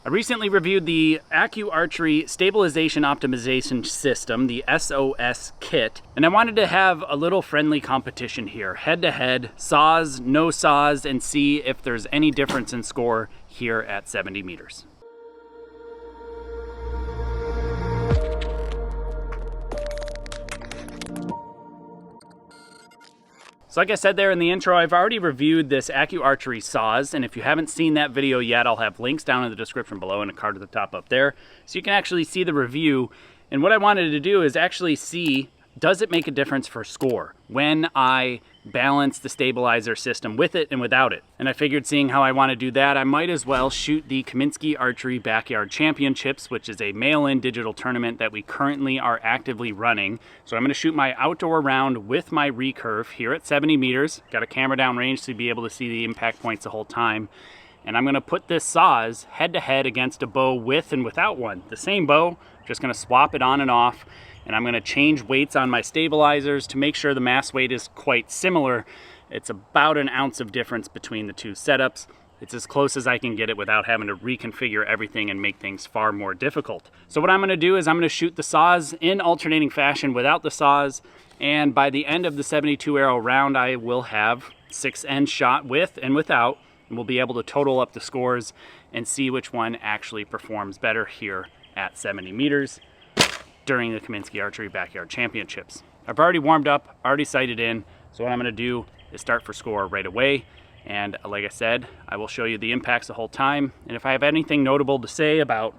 I recently reviewed the ACU Archery Stabilization Optimization System, the S.O.S kit, and I wanted to have a little friendly competition here, head-to-head, saws, no saws, and see if there's any difference in score here at 70 meters. So like I said there in the intro, I've already reviewed this ACU Archery S.O.S, and if you haven't seen that video yet, I'll have links down in the description below and a card at the top up there, so you can actually see the review. And what I wanted to do is actually see, does it make a difference for score when I balance the stabilizer system with it and without it? And I figured, seeing how I want to do that, I might as well shoot the Kaminski Archery Backyard Championships, which is a mail-in digital tournament that we currently are actively running. So I'm going to shoot my outdoor round with my recurve here at 70 meters. Got a camera downrange to be able to see the impact points the whole time. And I'm going to put this S.O.S head-to-head against a bow with and without one. The same bow, just going to swap it on and off. And I'm going to change weights on my stabilizers to make sure the mass weight is quite similar. It's about an ounce of difference between the two setups. It's as close as I can get it without having to reconfigure everything and make things far more difficult. So what I'm going to do is I'm going to shoot the S.O.S in alternating fashion without the S.O.S, and by the end of the 72 arrow round, I will have 6 ends shot with and without, and we'll be able to total up the scores and see which one actually performs better here at 70 meters. During the Kaminski Archery Backyard Championships. I've already warmed up, already sighted in, so what I'm going to do is start for score right away. And like I said, I will show you the impacts the whole time. And if I have anything notable to say about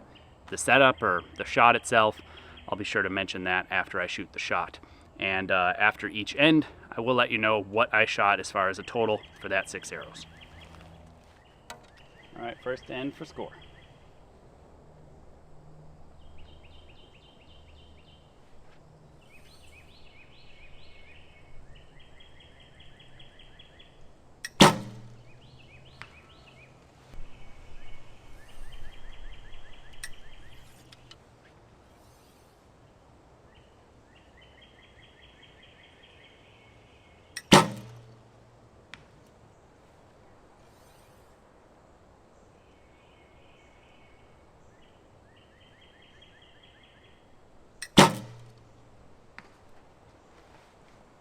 the setup or the shot itself, I'll be sure to mention that after I shoot the shot. And after each end, I will let you know what I shot as far as a total for that 6 arrows. All right, first end for score.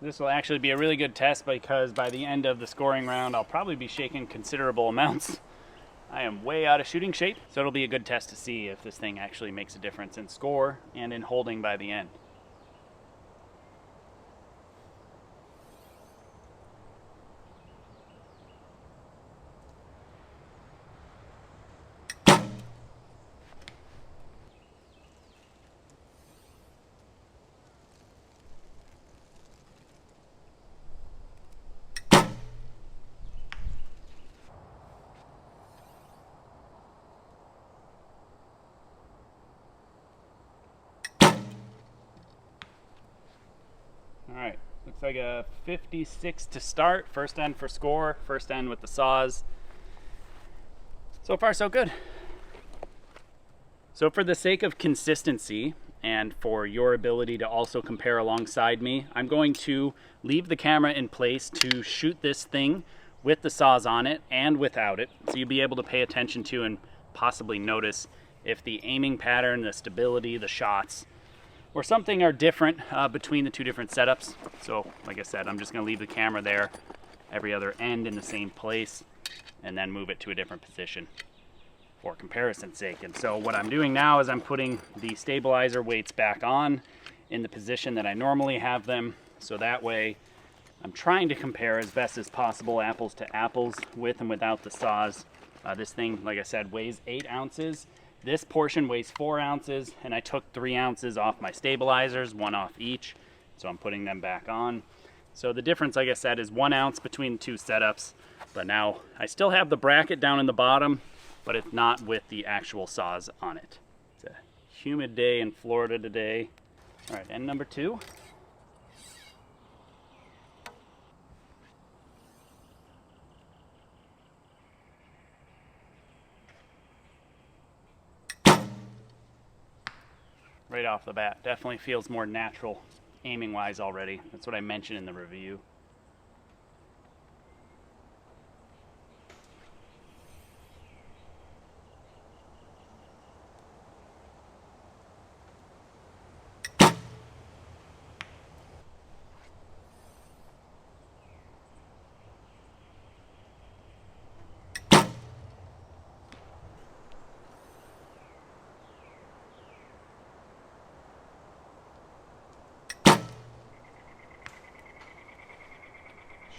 This will actually be a really good test because by the end of the scoring round, I'll probably be shaking considerable amounts. I am way out of shooting shape, so it'll be a good test to see if this thing actually makes a difference in score and in holding by the end. All right, looks like a 56 to start. First end for score, first end with the S.O.S. So far, so good. So for the sake of consistency and for your ability to also compare alongside me, I'm going to leave the camera in place to shoot this thing with the S.O.S on it and without it. So you'll be able to pay attention to and possibly notice if the aiming pattern, the stability, the shots, or something are different between the two different setups. So like I said, I'm just gonna leave the camera there, every other end in the same place, and then move it to a different position for comparison's sake. And so what I'm doing now is I'm putting the stabilizer weights back on in the position that I normally have them. So that way I'm trying to compare as best as possible apples to apples with and without the S.O.S. This thing, like I said, weighs 8 ounces. This portion weighs 4 ounces, and I took 3 ounces off my stabilizers, 1 off each. So I'm putting them back on. So the difference, like I said, is 1 ounce between the two setups. But now I still have the bracket down in the bottom, but it's not with the actual S.O.S on it. It's a humid day in Florida today. All right, end number 2. Right off the bat, definitely feels more natural aiming wise already. That's what I mentioned in the review.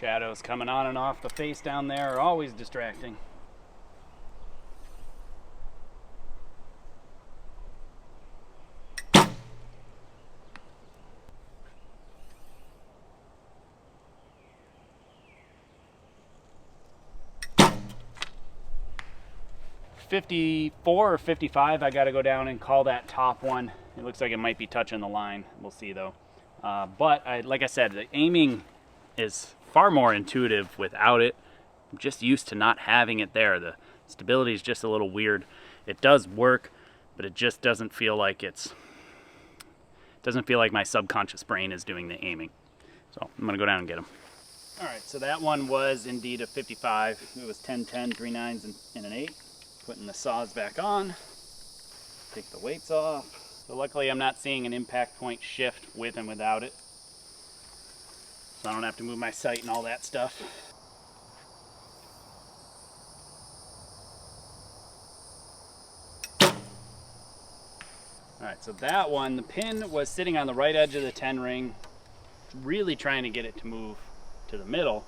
Shadows coming on and off the face down there are always distracting. .54 or 55, I got to go down and call that top one. It looks like it might be touching the line. We'll see though. But like I said, the aiming is far more intuitive without it. I'm just used to not having it there. The stability is just a little weird. It does work, but it just doesn't feel like my subconscious brain is doing the aiming. So I'm gonna go down and get them. All right, so that one was indeed a 55. It was 10-10, 3 9s and an 8. Putting the saws back on, take the weights off. So luckily I'm not seeing an impact point shift with and without it. So I don't have to move my sight and all that stuff. All right, so that one, the pin was sitting on the right edge of the 10 ring, really trying to get it to move to the middle.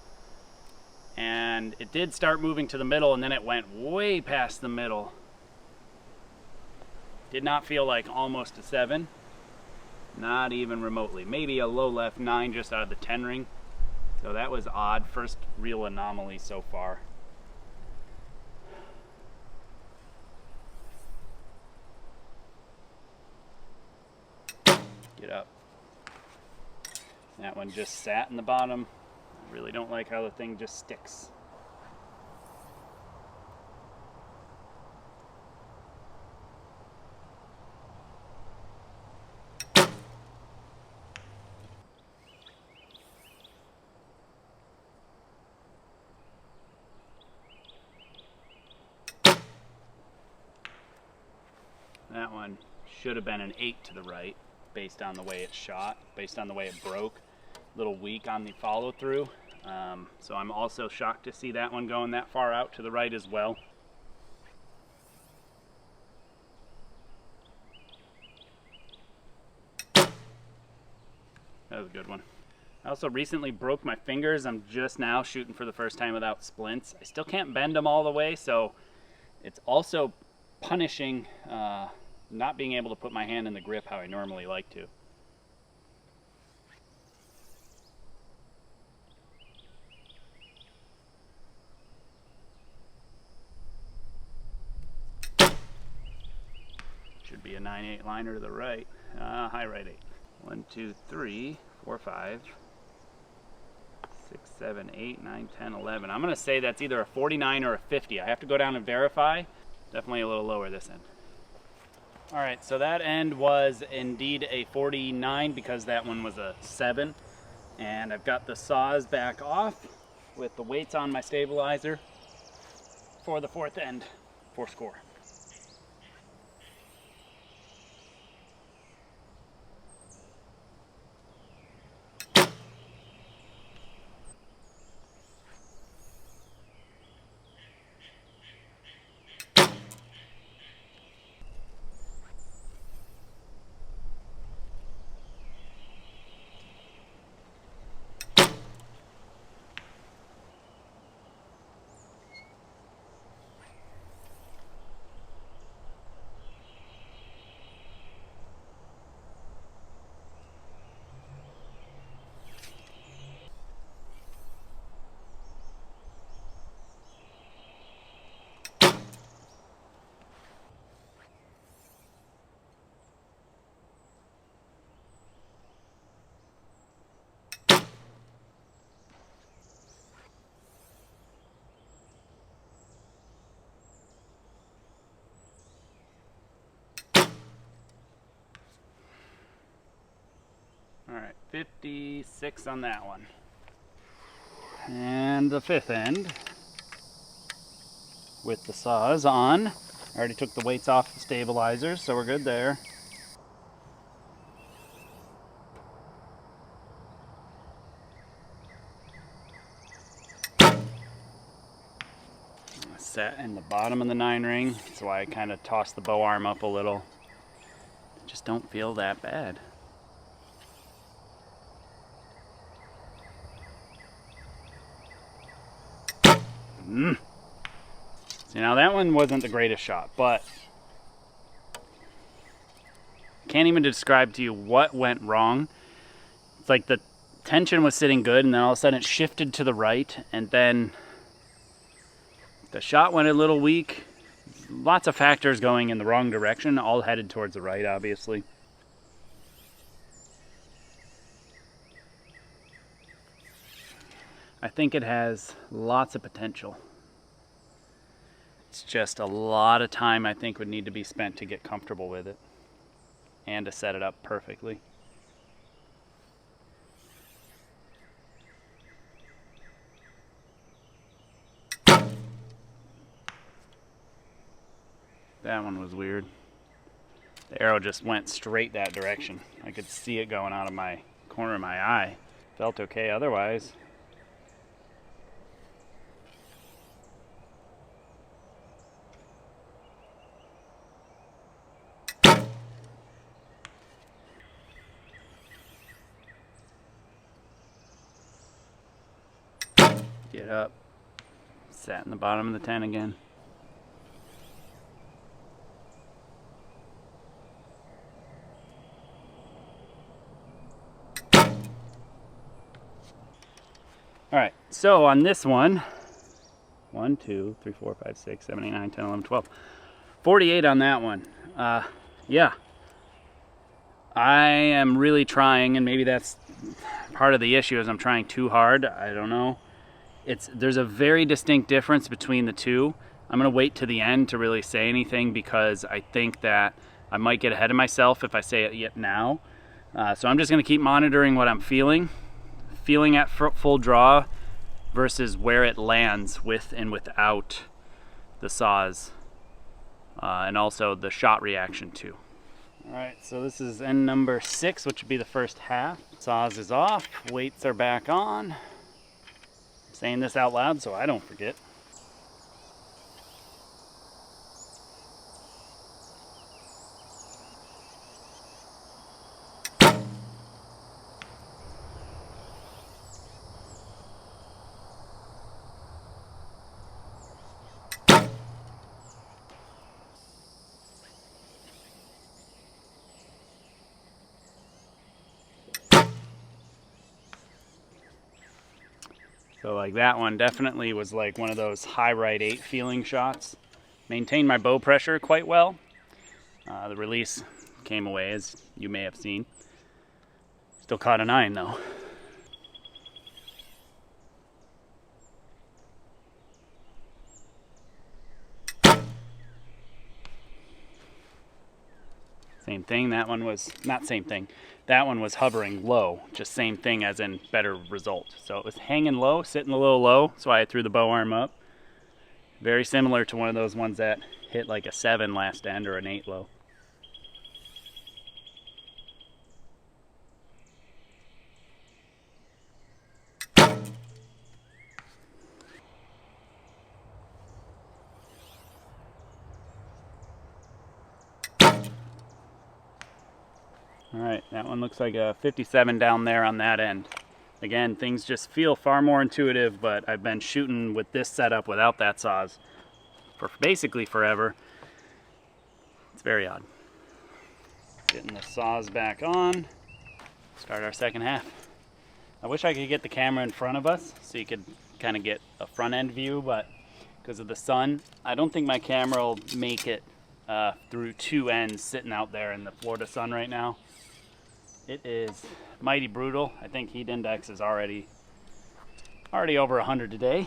And it did start moving to the middle, and then it went way past the middle. Did not feel like almost a 7. Not even remotely. Maybe a low left 9 just out of the 10 ring. So that was odd. First real anomaly so far. Get up. That one just sat in the bottom. I really don't like how the thing just sticks. That one should have been an 8 to the right based on the way it shot, based on the way it broke. A little weak on the follow through. So I'm also shocked to see that one going that far out to the right as well. That was a good one. I also recently broke my fingers. I'm just now shooting for the first time without splints. I still can't bend them all the way, so it's also punishing not being able to put my hand in the grip how I normally like to. Should be a 9/8 liner to the right. High right 8. 1, 2, 3, 4, 5, 6, 7, 8, 9, 10, 11. I'm going to say that's either a 49 or a 50. I have to go down and verify. Definitely a little lower this end. All right, so that end was indeed a 49 because that one was a 7. And I've got the saws back off with the weights on my stabilizer for the 4th end for score. All right, 56 on that one. And the 5th end with the saws on. I already took the weights off the stabilizers, so we're good there. Set in the bottom of the 9 ring. That's why I kind of tossed the bow arm up a little. Just don't feel that bad. See, now that one wasn't the greatest shot, but can't even describe to you what went wrong. It's like the tension was sitting good, and then all of a sudden it shifted to the right, and then the shot went a little weak. Lots of factors going in the wrong direction, all headed towards the right, obviously. I think it has lots of potential. It's just a lot of time I think would need to be spent to get comfortable with it and to set it up perfectly. That one was weird. The arrow just went straight that direction. I could see it going out of my corner of my eye. Felt okay otherwise. Get up. Sat in the bottom of the tent again. Alright, so on this one, 1, 2, 3, 4, 5, 6, 7, 8, 9, 10, 11, 12. 48 on that one. Yeah. I am really trying, and maybe that's part of the issue is I'm trying too hard. I don't know. There's a very distinct difference between the two. I'm going to wait to the end to really say anything because I think that I might get ahead of myself if I say it yet now. So I'm just going to keep monitoring what I'm feeling at full draw versus where it lands with and without the saws, and also the shot reaction too. Alright, so this is end number 6, which would be the first half. Saws is off, weights are back on. I'm saying this out loud so I don't forget. So like that one definitely was like one of those high right 8 feeling shots. Maintained my bow pressure quite well. The release came away, as you may have seen. Still caught a 9 though. Same thing, that one was, not same thing. That one was hovering low, just same thing as in better result. So it was hanging low, sitting a little low, so I threw the bow arm up. Very similar to one of those ones that hit like a 7 last end or an 8 low. Alright, that one looks like a 57 down there on that end. Again, things just feel far more intuitive, but I've been shooting with this setup without that saws for basically forever. It's very odd. Getting the saws back on. Start our second half. I wish I could get the camera in front of us so you could kind of get a front end view, but because of the sun, I don't think my camera will make it through 2 ends sitting out there in the Florida sun right now. It is mighty brutal. I think heat index is already over 100 today.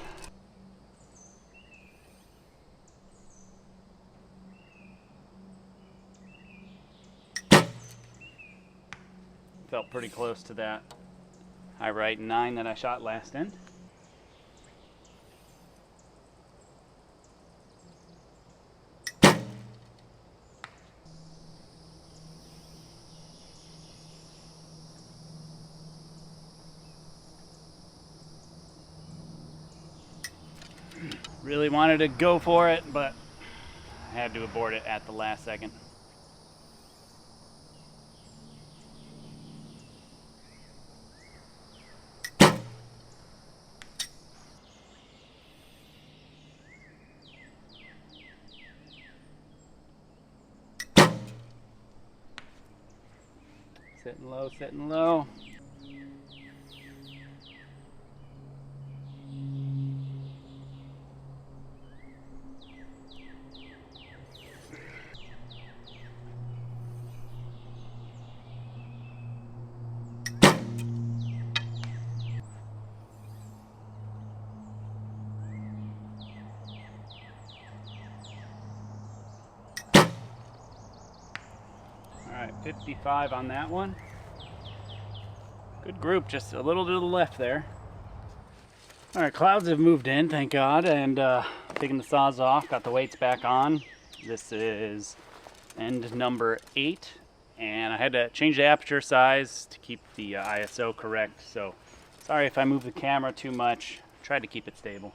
Felt pretty close to that high right 9 that I shot last end. Really wanted to go for it, but I had to abort it at the last second. Sitting low, sitting low. All right, 55 on that one. Good group, just a little to the left there. All right, clouds have moved in, thank God, and taking the saws off, got the weights back on. This is end number 8, and I had to change the aperture size to keep the ISO correct, so sorry if I move the camera too much. Tried to keep it stable.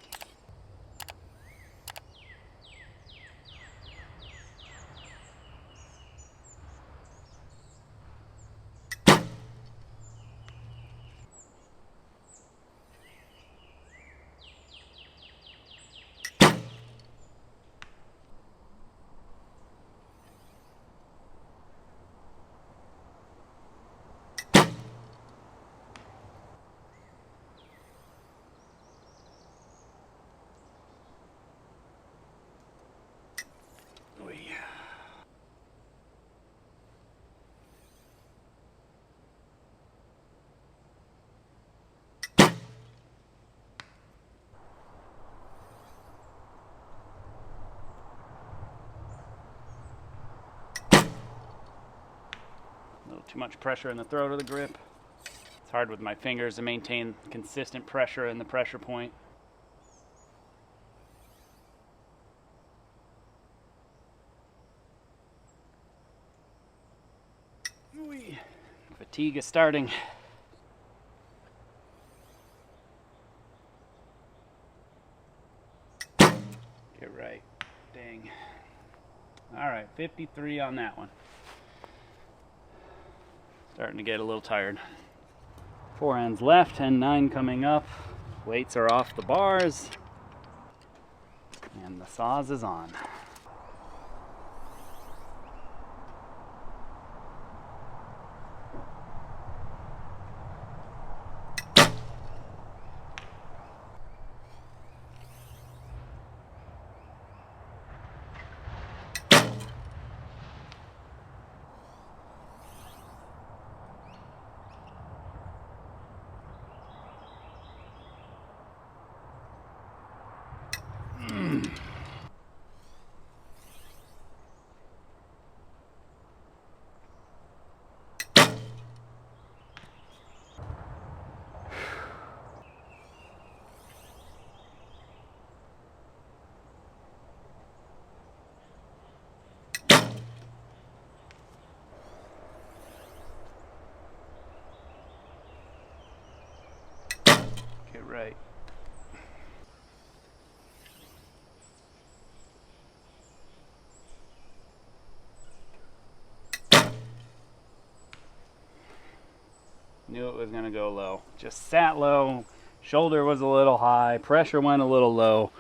A little too much pressure in the throat of the grip. It's hard with my fingers to maintain consistent pressure in the pressure point. Fatigue is starting. Get right. Dang. All right, 53 on that one. Starting to get a little tired. 4 ends left and 9 coming up. Weights are off the bars. And the saws is on. Get right. Knew it was going to go low. Just sat low. Shoulder was a little high. Pressure went a little low.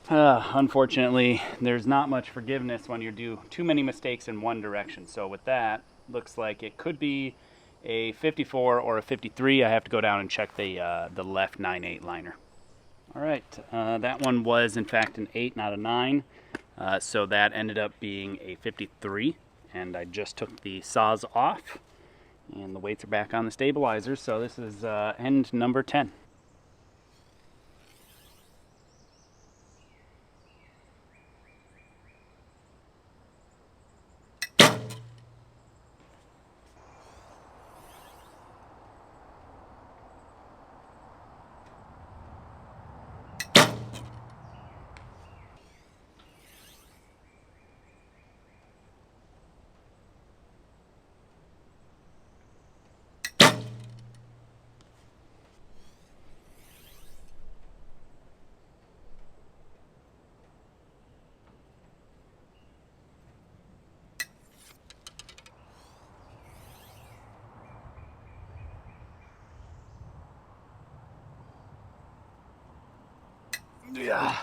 Unfortunately, there's not much forgiveness when you do too many mistakes in one direction. So with that, looks like it could be a 54 or a 53. I have to go down and check the left 9/8 liner. All right, that one was in fact an 8, not a 9. So that ended up being a 53, and I just took the saws off, and the weights are back on the stabilizers. So this is end number 10. Yeah.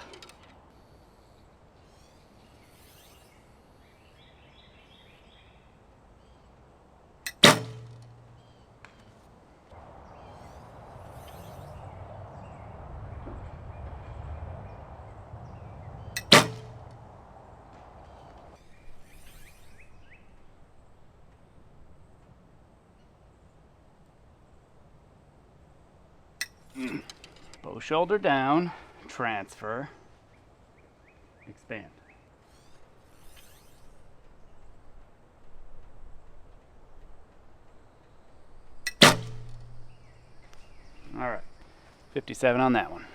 Bow shoulder down, transfer, expand. All right, 57 on that one.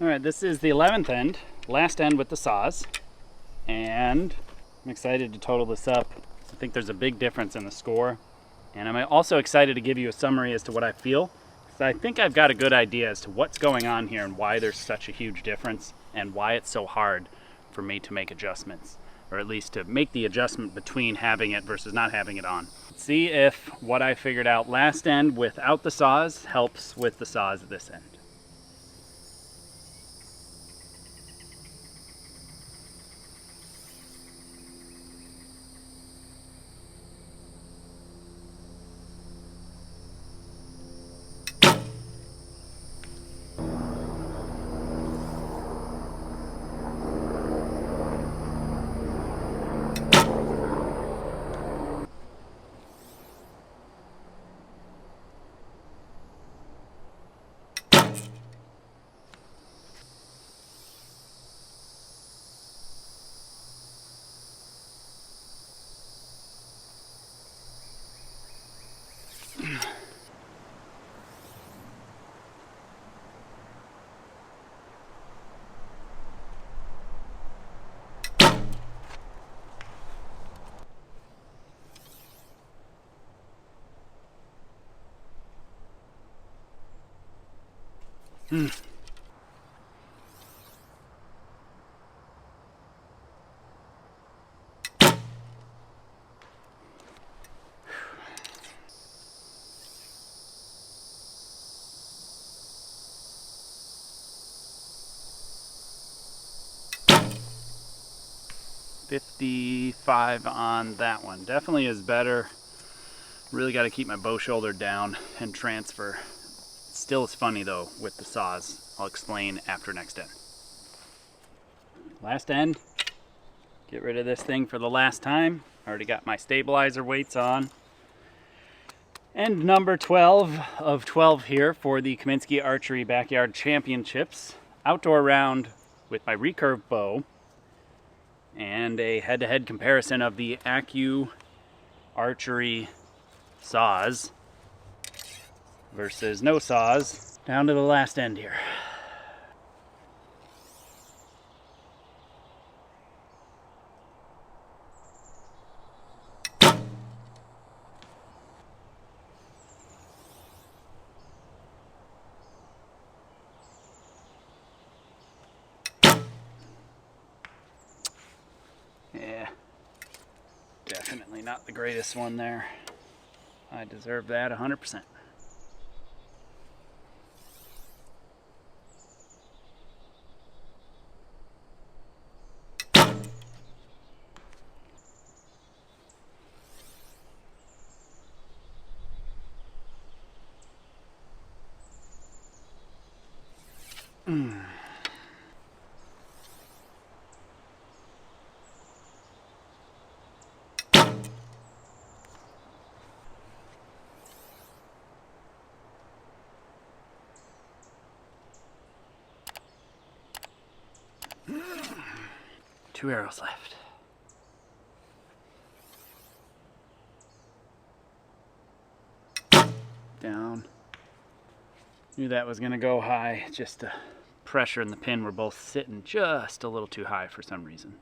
All right, this is the 11th end, last end with the saws, and I'm excited to total this up. I think there's a big difference in the score, and I'm also excited to give you a summary as to what I feel. So I think I've got a good idea as to what's going on here and why there's such a huge difference and why it's so hard for me to make adjustments, or at least to make the adjustment between having it versus not having it on. See if what I figured out last end without the saws helps with the saws at this end. Mm. $55 on that one. Definitely is better. Really got to keep my bow shoulder down and transfer. Still is funny though with the saws. I'll explain after next end. Last end. Get rid of this thing for the last time. Already got my stabilizer weights on. And number 12 of 12 here for the Kaminski Archery Backyard Championships. Outdoor round with my recurve bow. And a head-to-head comparison of the ACU Archery S.O.S versus no saws. Down to the last end here. Yeah, definitely not the greatest one there. I deserve that 100%. Mm. Two arrows left. Down. Knew that was gonna go high. Just the pressure and the pin were both sitting just a little too high for some reason.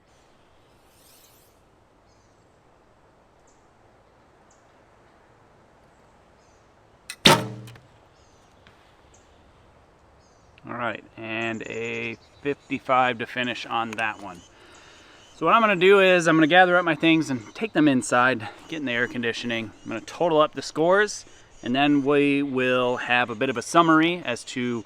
All right, and a 55 to finish on that one. So what I'm gonna do is I'm gonna gather up my things and take them inside, get in the air conditioning. I'm gonna total up the scores, and then we will have a bit of a summary as to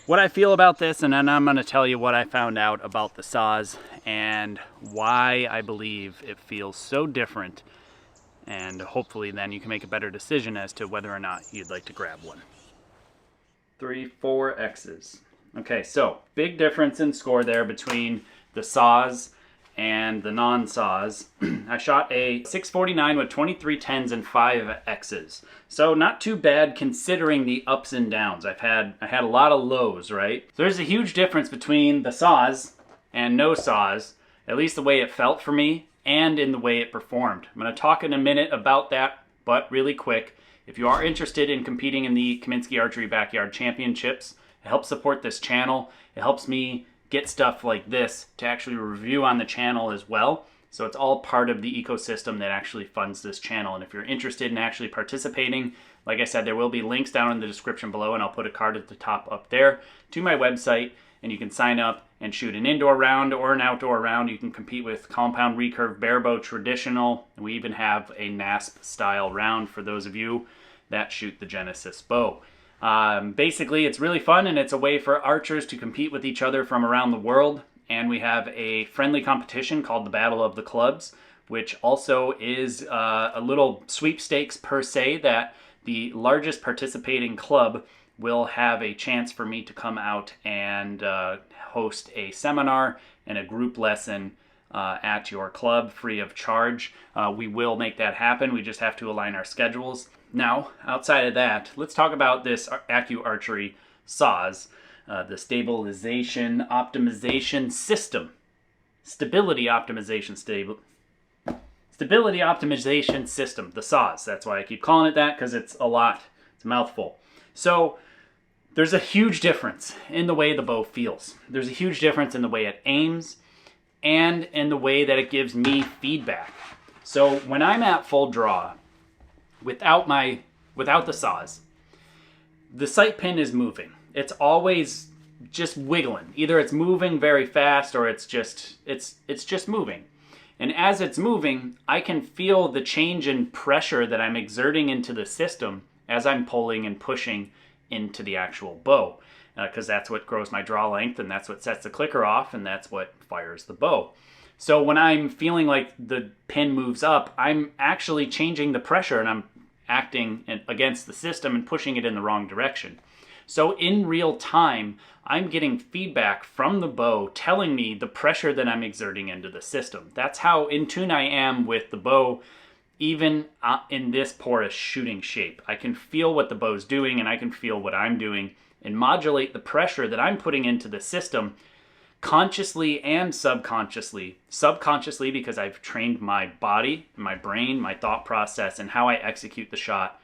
what I feel about this, and then I'm gonna tell you what I found out about the saws and why I believe it feels so different, and hopefully then you can make a better decision as to whether or not you'd like to grab one. 3, 4 X's. Okay, so big difference in score there between the saws and the non-saws. I shot a 649 with 23 10s and 5 X's. So not too bad considering the ups and downs. I had a lot of lows, right? So there's a huge difference between the saws and no saws, at least the way it felt for me and in the way it performed. I'm going to talk in a minute about that, but really quick. If you are interested in competing in the Kaminski Archery Backyard Championships, it helps support this channel. It helps me get stuff like this to actually review on the channel as well. So it's all part of the ecosystem that actually funds this channel. And if you're interested in actually participating, like I said, there will be links down in the description below, and I'll put a card at the top up there to my website, and you can sign up and shoot an indoor round or an outdoor round. You can compete with compound recurve barebow traditional. We even have a NASP style round for those of you that shoot the Genesis bow. Basically, it's really fun, and it's a way for archers to compete with each other from around the world. And we have a friendly competition called the Battle of the Clubs, which also is a little sweepstakes per se, that the largest participating club will have a chance for me to come out and host a seminar and a group lesson at your club free of charge. We will make that happen. We just have to align our schedules. Now, outside of that, let's talk about this ACU Archery S.O.S, the Stabilization Optimization System. Stability Optimization System, the S.O.S. That's why I keep calling it that, because it's a lot. It's a mouthful. So there's a huge difference in the way the bow feels. There's a huge difference in the way it aims and in the way that it gives me feedback. So when I'm at full draw, without the saws, the sight pin is moving. It's always just wiggling. Either it's moving very fast or it's just moving. And as it's moving, I can feel the change in pressure that I'm exerting into the system as I'm pulling and pushing into the actual bow, because that's what grows my draw length, and that's what sets the clicker off, and that's what fires the bow. So when I'm feeling like the pin moves up, I'm actually changing the pressure, and I'm acting against the system and pushing it in the wrong direction. So in real time, I'm getting feedback from the bow telling me the pressure that I'm exerting into the system. That's how in tune I am with the bow, even in this porous shooting shape. I can feel what the bow's doing, and I can feel what I'm doing and modulate the pressure that I'm putting into the system consciously and subconsciously. Subconsciously because I've trained my body, my brain, my thought process, and how I execute the shot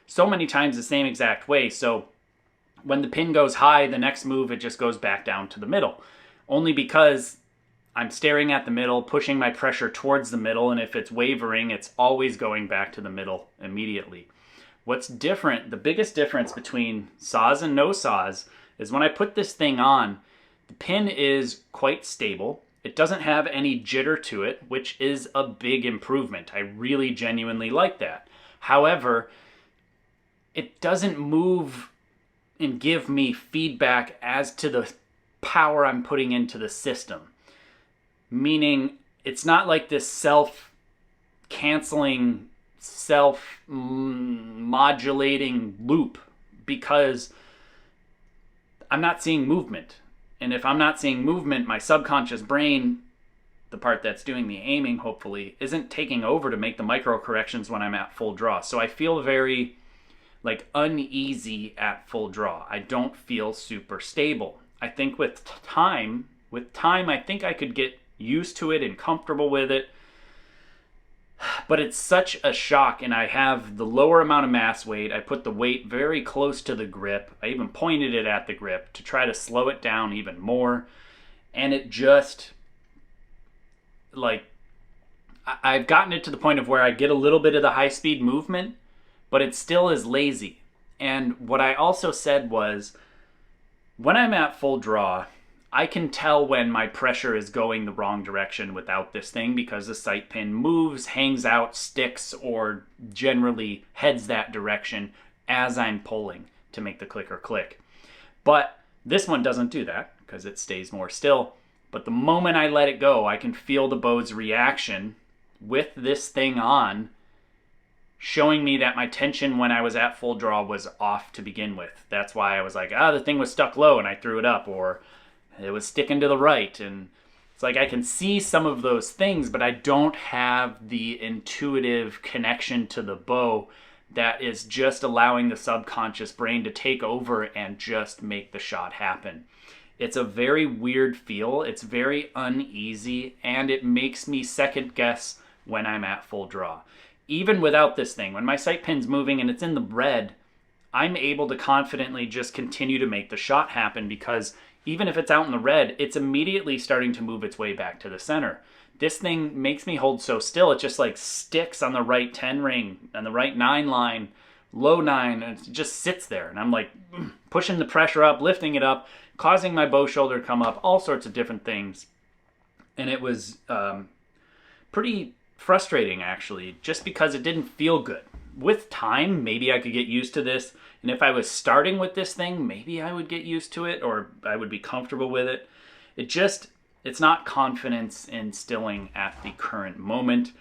so many times the same exact way. So when the pin goes high, the next move, it just goes back down to the middle. Only because I'm staring at the middle, pushing my pressure towards the middle, and if it's wavering, it's always going back to the middle immediately. What's different, the biggest difference between saws and no saws, is when I put this thing on, the pin is quite stable. It doesn't have any jitter to it, which is a big improvement. I really genuinely like that. However, it doesn't move and give me feedback as to the power I'm putting into the system. Meaning, it's not like this self-canceling, self-modulating loop, because I'm not seeing movement. And if I'm not seeing movement, my subconscious brain, the part that's doing the aiming, hopefully, isn't taking over to make the micro corrections when I'm at full draw. So I feel very uneasy at full draw. I don't feel super stable. I think with time, I think I could get used to it and comfortable with it. But it's such a shock, and I have the lower amount of mass weight. I put the weight very close to the grip. I even pointed it at the grip to try to slow it down even more. And it just, I've gotten it to the point of where I get a little bit of the high-speed movement, but it still is lazy. And what I also said was, when I'm at full draw, I can tell when my pressure is going the wrong direction without this thing, because the sight pin moves, hangs out, sticks, or generally heads that direction as I'm pulling to make the clicker click. But this one doesn't do that because it stays more still. But the moment I let it go, I can feel the bow's reaction with this thing on, showing me that my tension when I was at full draw was off to begin with. That's why I was like, the thing was stuck low and I threw it up, or it was sticking to the right. And It's like I can see some of those things, but I don't have the intuitive connection to the bow that is just allowing the subconscious brain to take over and just make the shot happen. It's a very weird feel. It's very uneasy, and it makes me second guess when I'm at full draw. Even without this thing, when my sight pin's moving and it's in the red, I'm able to confidently just continue to make the shot happen, because even if it's out in the red, it's immediately starting to move its way back to the center. This thing makes me hold so still. It just like sticks on the right 10 ring and the right 9 line, low 9, and it just sits there. And I'm like pushing the pressure up, lifting it up, causing my bow shoulder to come up, all sorts of different things. And it was pretty frustrating, actually, just because it didn't feel good. With time, maybe I could get used to this. And if I was starting with this thing, maybe I would get used to it, or I would be comfortable with it. It's not confidence instilling at the current moment.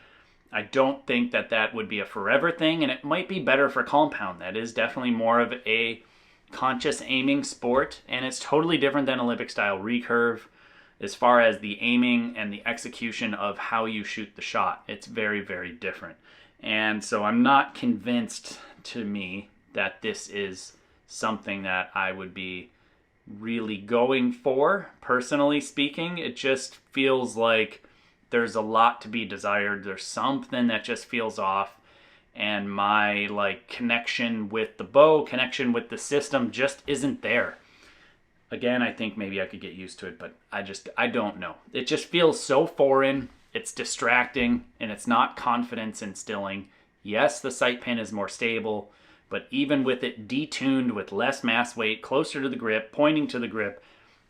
I don't think that that would be a forever thing, and it might be better for compound. That is definitely more of a conscious aiming sport, and it's totally different than Olympic style recurve as far as the aiming and the execution of how you shoot the shot. It's very, very different. And so I'm not convinced, to me, that this is something that I would be really going for, personally speaking. It just feels like there's a lot to be desired. There's something that just feels off, and my like connection with the bow, connection with the system just isn't there. Again, I think maybe I could get used to it, but I don't know. It just feels so foreign. It's distracting, and it's not confidence instilling. Yes, the sight pin is more stable, but even with it detuned with less mass weight, closer to the grip, pointing to the grip,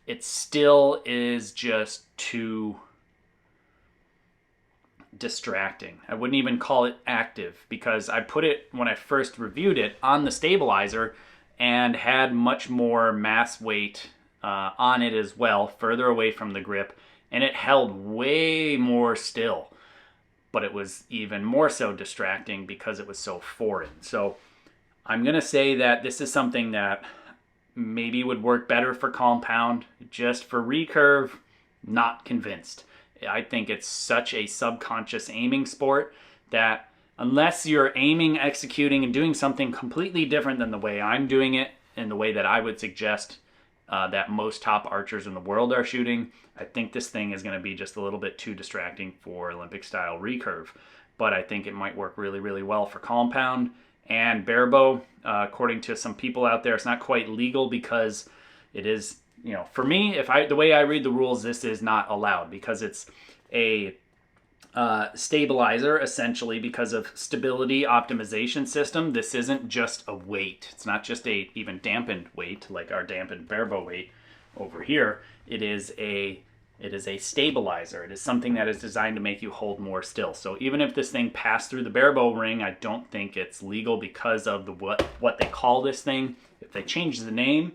it still is just too distracting. I wouldn't even call it active, because I put it, when I first reviewed it, on the stabilizer and had much more mass weight on it as well, further away from the grip, and it held way more still. But it was even more so distracting because it was so foreign. So I'm going to say that this is something that maybe would work better for compound. Just for recurve, not convinced. I think it's such a subconscious aiming sport that unless you're aiming, executing, and doing something completely different than the way I'm doing it and the way that I would suggest that most top archers in the world are shooting, I think this thing is going to be just a little bit too distracting for Olympic style recurve. But I think it might work really, really well for compound and barebow. According to some people out there, it's not quite legal because it is, for me, the way I read the rules, this is not allowed because it's a stabilizer, essentially, because of stability optimization system. This isn't just a weight. It's not just a even dampened weight like our dampened barebow weight over here. It is a stabilizer. It is something that is designed to make you hold more still. So even if this thing passed through the barebow ring, I don't think it's legal because of what they call this thing. If they change the name,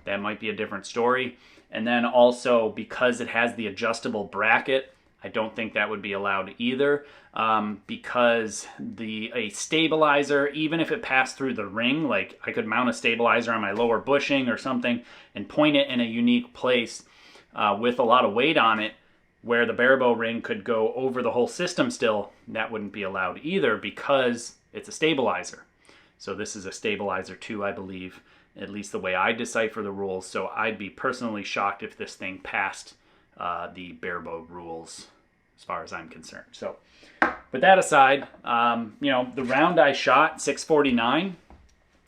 that might be a different story. And then also because it has the adjustable bracket, I don't think that would be allowed either, because a stabilizer, even if it passed through the ring, like I could mount a stabilizer on my lower bushing or something and point it in a unique place with a lot of weight on it, where the barebow ring could go over the whole system still, that wouldn't be allowed either because it's a stabilizer. So this is a stabilizer too, I believe, at least the way I decipher the rules. So I'd be personally shocked if this thing passed the barebow rules as far as I'm concerned. So with that aside, the round I shot, 649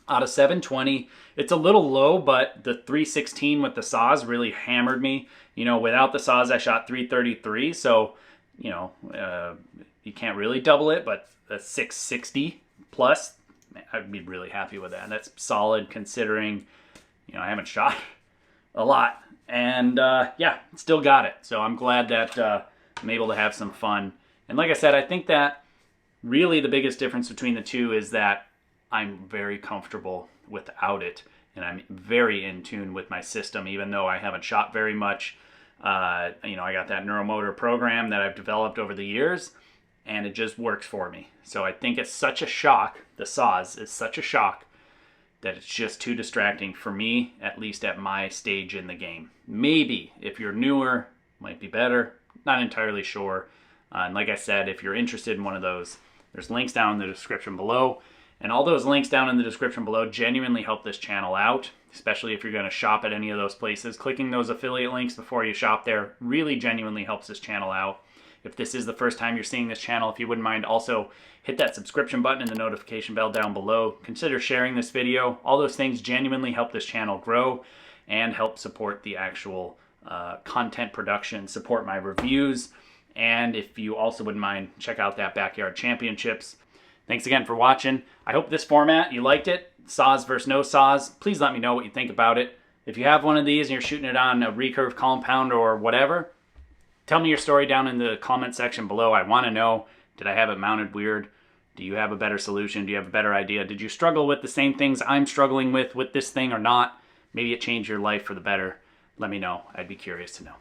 out of 720. It's a little low, but the 316 with the saws really hammered me. Without the saws, I shot 333. So, you can't really double it, but a 660 plus, I'd be really happy with that. That's solid considering, I haven't shot a lot. And still got it. So I'm glad that I'm able to have some fun. And like I said, I think that really the biggest difference between the two is that I'm very comfortable without it. And I'm very in tune with my system, even though I haven't shot very much. I got that neuromotor program that I've developed over the years, and it just works for me. So I think it's such a shock. The saws is such a shock that it's just too distracting for me, at least at my stage in the game. Maybe if you're newer, might be better. not entirely sure. And like I said, if you're interested in one of those, there's links down in the description below. And all those links down in the description below genuinely help this channel out, especially if you're going to shop at any of those places. Clicking those affiliate links before you shop there really genuinely helps this channel out. If this is the first time you're seeing this channel, if you wouldn't mind, also hit that subscription button and the notification bell down below. Consider sharing this video. All those things genuinely help this channel grow and help support the actual content production, support my reviews. And if you also wouldn't mind, check out that Backyard Championships. Thanks again for watching. I hope this format, you liked it. SAW versus no SAW. Please let me know what you think about it. If you have one of these and you're shooting it on a recurve compound or whatever, tell me your story down in the comment section below. I want to know, did I have it mounted weird? Do you have a better solution? Do you have a better idea? Did you struggle with the same things I'm struggling with this thing or not? Maybe it changed your life for the better. Let me know. I'd be curious to know.